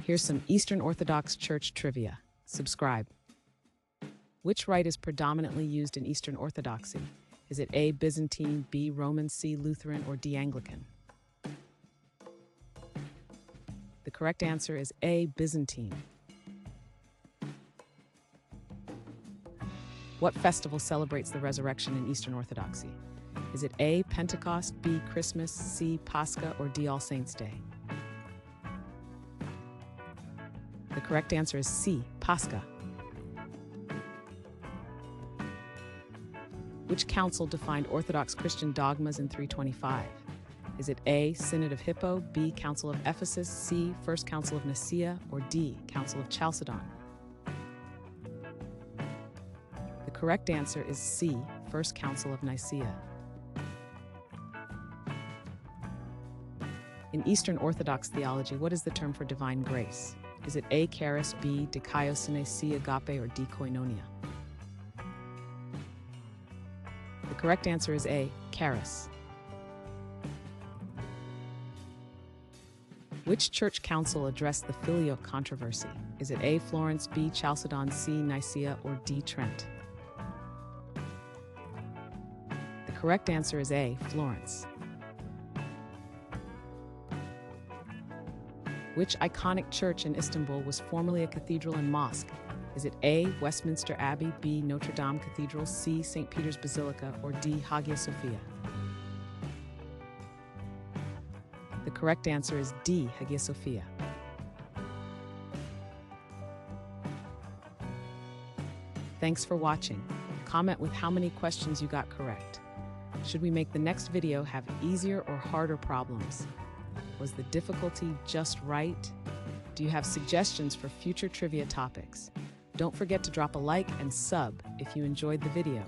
Here's some Eastern Orthodox Church trivia. Subscribe. Which rite is predominantly used in Eastern Orthodoxy? Is it A, Byzantine, B, Roman, C, Lutheran, or D, Anglican? The correct answer is A, Byzantine. What festival celebrates the resurrection in Eastern Orthodoxy? Is it A, Pentecost, B, Christmas, C, Pascha, or D, All Saints' Day? The correct answer is C, Pascha. Which council defined Orthodox Christian dogmas in 325? Is it A, Synod of Hippo, B, Council of Ephesus, C, First Council of Nicaea, or D, Council of Chalcedon? The correct answer is C, First Council of Nicaea. In Eastern Orthodox theology, what is the term for divine grace? Is it A, charis, B, dikaiosune, C, agape, or D, koinonia? The correct answer is A, charis. Which church council addressed the Filioque controversy? Is it A, Florence, B, Chalcedon, C, Nicaea, or D, Trent? The correct answer is A, Florence. Which iconic church in Istanbul was formerly a cathedral and mosque? Is it A, Westminster Abbey, B, Notre Dame Cathedral, C, St. Peter's Basilica, or D, Hagia Sophia? The correct answer is D, Hagia Sophia. Thanks for watching. Comment with how many questions you got correct. Should we make the next video have easier or harder problems? Was the difficulty just right? Do you have suggestions for future trivia topics? Don't forget to drop a like and sub if you enjoyed the video.